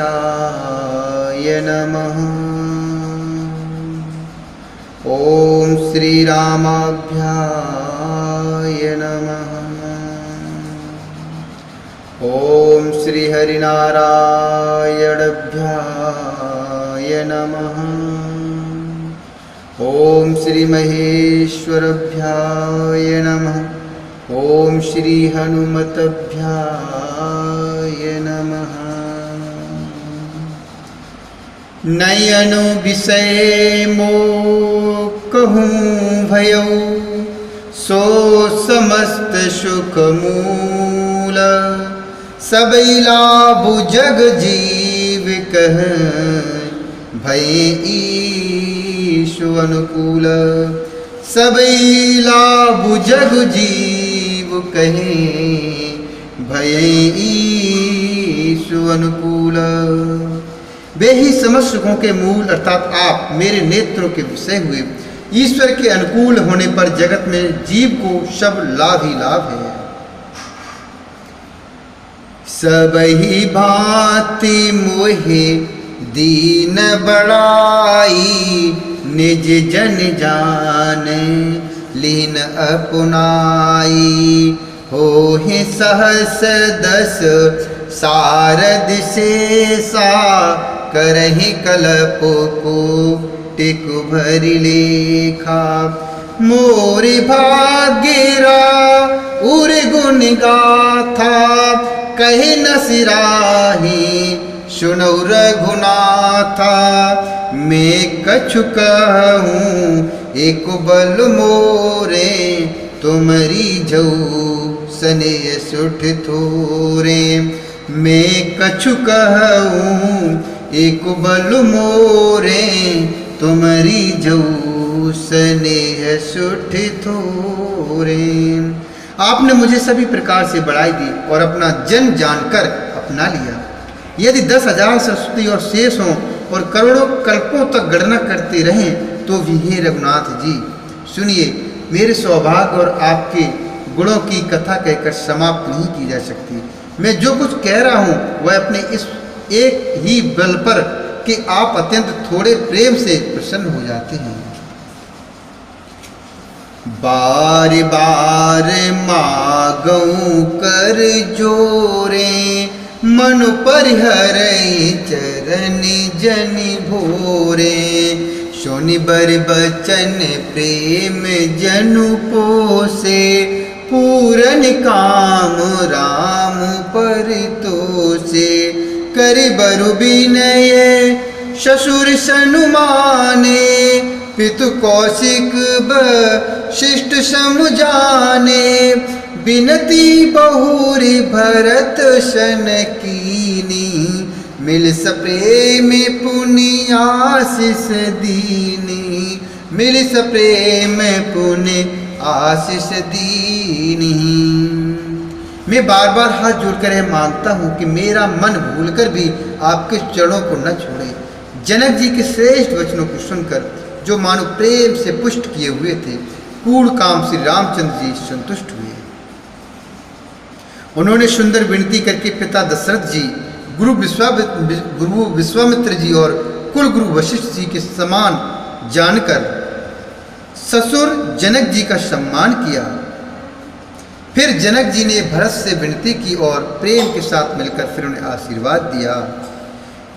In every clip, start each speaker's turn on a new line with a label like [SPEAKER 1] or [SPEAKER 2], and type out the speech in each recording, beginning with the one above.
[SPEAKER 1] गणेशाय नमः। ओम श्री रामाभ्याय नमः। ओम श्री हरिनारायणाभ्याय नमः। ओम श्री महेश्वराभ्याय नमः। ओम श्री हनुमताभ्याय नमः। नयनो विषय मोह कहूँ भयौ, सो समस्त सुख मूल। सबई लाभ जग जीव कह, भय ईशु अनुकूल। सबई लाभ जग जीव कहे, भय ईशु अनुकूल। वे ही समस्त सुखों के मूल अर्थात आप मेरे नेत्रों के विषय हुए। ईश्वर के अनुकूल होने पर जगत में जीव को सब लाभ ही लाभ है। सबही भांति मोहे दीन बड़ाई, निज जन जान लीन अपनाई। होहि सहस दस सारद शेषा, करहि कल्प को टिक भरि लेखा। मोरि भाग्यरा उर गुण गाथा, कहे न सिराही सुनौ रघुनाथा। मैं कछु कहूँ एक बल मोरे, तुमरी जऊ स्नेह सुठ थोरे। मैं कछु कहूँ एक बल मोरे, तुमरी जऊ स्नेह सुठ थोरे। आपने मुझे सभी प्रकार से बढ़ाई दी और अपना जन जानकर अपना लिया। यदि 10,000 सरस्वती और शेष हों और करोड़ों कल्पों तक गणना करते रहें तो भी हे रघुनाथ जी सुनिए, मेरे सौभाग्य और आपके गुणों की कथा कहकर समाप्त नहीं की जा सकती। मैं जो कुछ कह रहा हूँ वह अपने इस एक ही बल पर कि आप अत्यंत थोड़े प्रेम से प्रसन्न हो जाते हैं। बार बार मागऊं कर जोरे, मन परिहरै चरण जन भोरे। सुनि बर बचन प्रेम जनु पोसे, पूरन काम राम परितोषे। करि बरु विनय ससुर सनुमाने, पितु कौशिक शिष्ट समुजाने। बिनती बहुरी भरत सन कीनी, मिल सप्रेम पुनि आशीष दीनी। मिल सप्रेम पुनि आशीष दीनी। मैं बार बार हाथ जोड़कर यह मांगता हूँ कि मेरा मन भूलकर भी आपके चरणों को न छोड़े। जनक जी के श्रेष्ठ वचनों को सुनकर जो मानो प्रेम से पुष्ट किए हुए थे, पूर्ण काम श्री रामचंद्र जी संतुष्ट हुए। उन्होंने सुंदर विनती करके पिता दशरथ जी, गुरु विश्वामित्र जी और कुल गुरु वशिष्ठ जी के समान जानकर ससुर जनक जी का सम्मान किया। फिर जनक जी ने भरत से विनती की और प्रेम के साथ मिलकर फिर उन्हें आशीर्वाद दिया।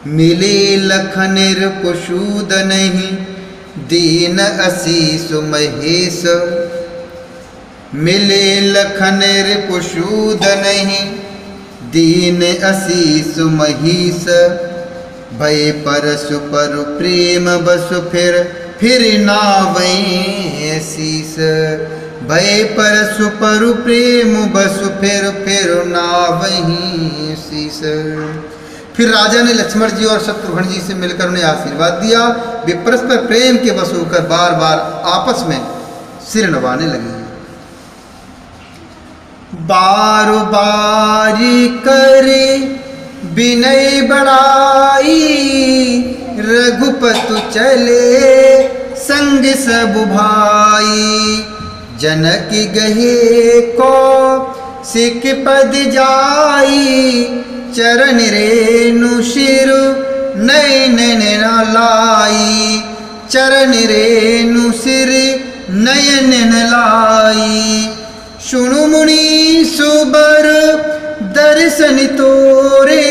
[SPEAKER 1] मिले लखन कुशूद नहीं, दीन असीस महेश। मिले लखन कुशूद नहीं, दीन असीस महीस। भय परसु पर प्रेम बसु फिर नावै शीस। भय परसु पर प्रेम बसु फिर नावै शीस। फिर राजा ने लक्ष्मण जी और शत्रुघ्न जी से मिलकर उन्हें आशीर्वाद दिया। वे परस्पर प्रेम के वश होकर बार बार आपस में सिर नवाने लगे। बार बारी करे विनय बड़ाई, रघुपति चले संग सब भाई। जनक गहे को सिख पद जाई, चरण रेणु शिर नयन लाई, चरण रेणु सिर नयन लाई। सुनु मुनि सुबर दर्शन तोरे,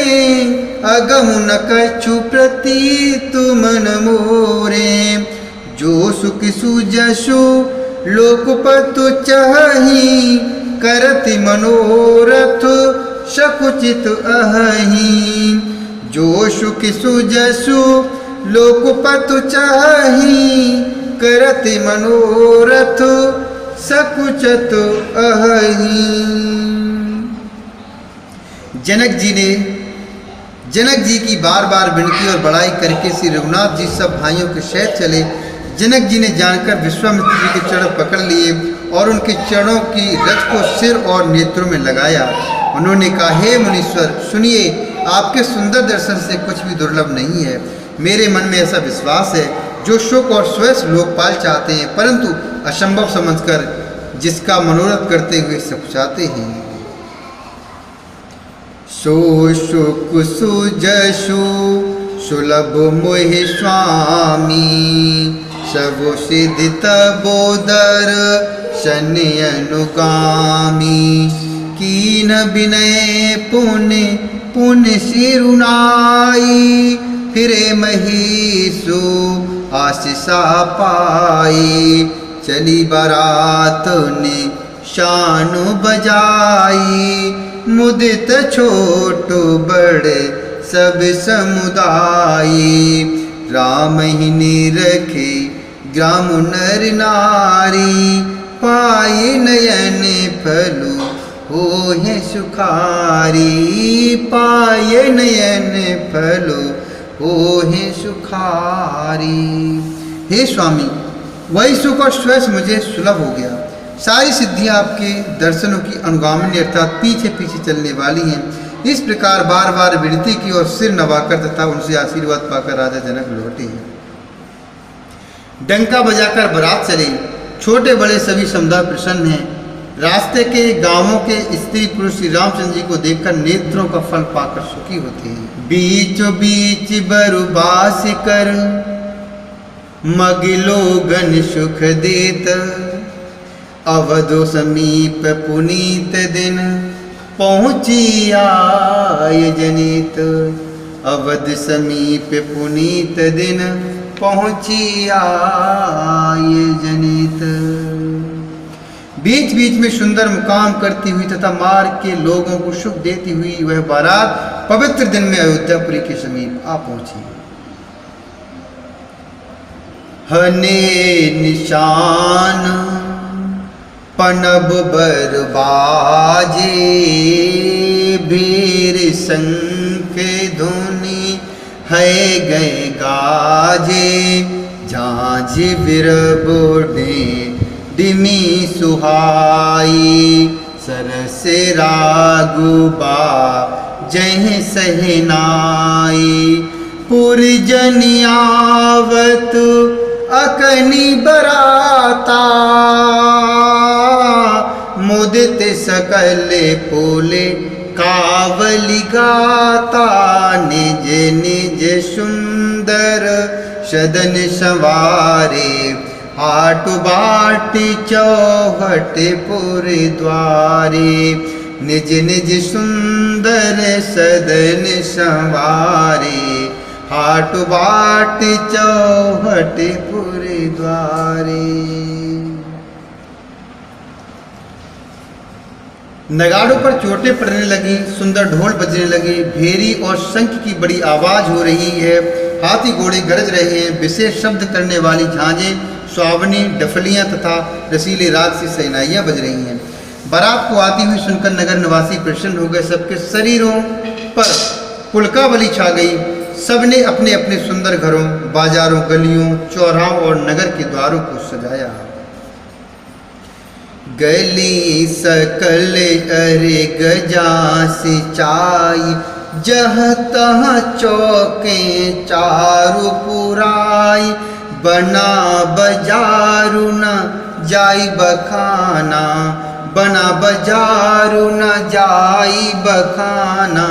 [SPEAKER 1] अगम न कछु प्रति तुम न मोरे। जो सुख सुजसु लोकपतु चाही, करति मनोरथ सकुचित अहि। जो सुख सुजसु लोकपतु चाही, करति मनोरथ सकुचित अहि। जनक जी की बार बार विनती और बड़ाई करके श्री रघुनाथ जी सब भाइयों के सहित चले। जनक जी ने जानकर विश्वामित्र जी के चरण पकड़ लिए और उनके चरणों की रज को सिर और नेत्रों में लगाया। उन्होंने कहा, हे मुनीश्वर सुनिए, आपके सुंदर दर्शन से कुछ भी दुर्लभ नहीं है। मेरे मन में ऐसा विश्वास है, जो सुख और स्वयं लोकपाल चाहते हैं, परंतु असंभव समझकर जिसका मनोरथ करते हुए सब चाहते हैं। सो सुख सुजसु सुलभ मोहि स्वामी, सब सिद्धि तबोदर शनि अनुगामी। कीन विनय पुण्य पुण्य सिरुनाई, फिरे महिषु आशीषा पाई। चली बारात ने शानु बजाई, मुदित छोट बड़े सब समुदायी। राम ही निरखे ग्राम नर नारी, पाए नयन फलु होहि सुखारी। पाए नयन फलु होहि सुखारी। हे स्वामी, वही सुख और स्वयं मुझे सुलभ हो गया। सारी सिद्धियां आपके दर्शनों की अनुगामिनी अर्थात पीछे पीछे चलने वाली हैं। इस प्रकार बार बार विनती की और सिर नवाकर तथा उनसे आशीर्वाद पाकर राजा जनक लौटे। डंका बजाकर बारात चले। छोटे बड़े सभी समुदाय प्रसन्न हैं। रास्ते के गांवों के स्त्री पुरुष श्री रामचंद्र जी को देखकर नेत्रों का फल पाकर सुखी होते हैं। बीचों बीच बरुबास कर, मगिलो गन सुख देत। अवधो समीप पुनीत दिन, पहुँची आय जनित। अवध समीप पुनीत दिन, पहुँची आय जनित। बीच बीच में सुंदर मुकाम करती हुई तथा मार्ग के लोगों को सुख देती हुई वह बारात पवित्र दिन में अयोध्यापुरी के समीप आ पहुंची। हने निशान पनब बरबाजे, भीर शंख धुनि है गए गाजे। झांझ बिरबोडे डिमी सुहाई, सरस रागुबा जय सहनाई। पुरजनियावत अकनी बराता, मुदित सकल पोले कावली गाता। निज निज सुंदर सदन सवारे, हाट बाट चौहट पुर द्वारे। निज निज सुंदर सदन सवारे, हाट बाट चौहट पुर द्वारे। नगाड़ों पर चोटें पड़ने लगी, सुंदर ढोल बजने लगे, भेरी और शंख की बड़ी आवाज हो रही है। हाथी घोड़े गरज रहे हैं। विशेष शब्द करने वाली झांझें, स्वावनी, डफलियां तथा रसीले राग से सहनाइयां बज रही हैं। बारात को आती हुई सुनकर नगर निवासी प्रसन्न हो गए। सबके शरीरों पर पुलकावली छा गई। सबने अपने अपने सुंदर घरों, बाजारों, गलियों, चौराहों और नगर के द्वारों को सजाया। गली सकल अरे गजा सिंचाई, जह तह चौके चारु पुराई। बना बजारू न जाई बखाना, बना बजारू न जाई बखाना।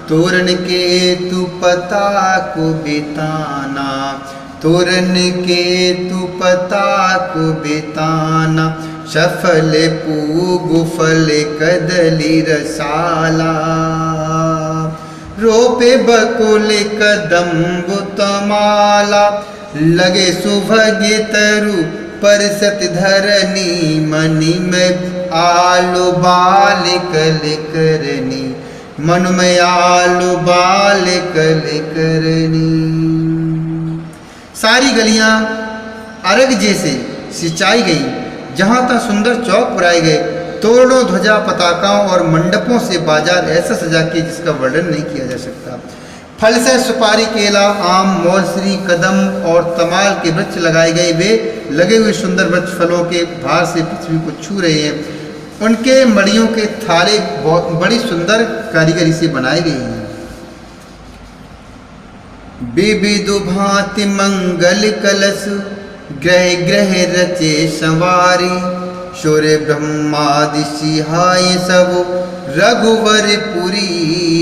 [SPEAKER 1] तोरण के तू पता को बेताना, तोरण के तू पता को बेताना, सफल पूग फल कदली रसाला, रोपे बकुल कदम्ब तमाला, लगे सुभगे तरु परसत धरनी, मणि में आलू बाल कल करनी, मन में आलू बाल कल करनी। सारी गलियां अर्घ जैसे सिंचाई गई, जहां तक सुंदर चौक पुराए गए, तोरणों ध्वजा पताकाओं और मंडपों से बाजार ऐसा सजा कि जिसका वर्णन नहीं किया जा सकता। फल से सुपारी, केला, आम, मौसरी, कदम और तमाल के वृक्ष लगाए गए, वे लगे हुए सुंदर वृक्ष फलों के भार से पृथ्वी को छू रहे हैं। उनके मड़ियों के थाले बड़ी सुंदर कारीगरी से बनाए गए हैं। विविध भांति मंगल कलश, ग्रह ग्रह रचे संवारी, शौर्य ब्रह्मादि सिहाय सब रघुवर पुरी।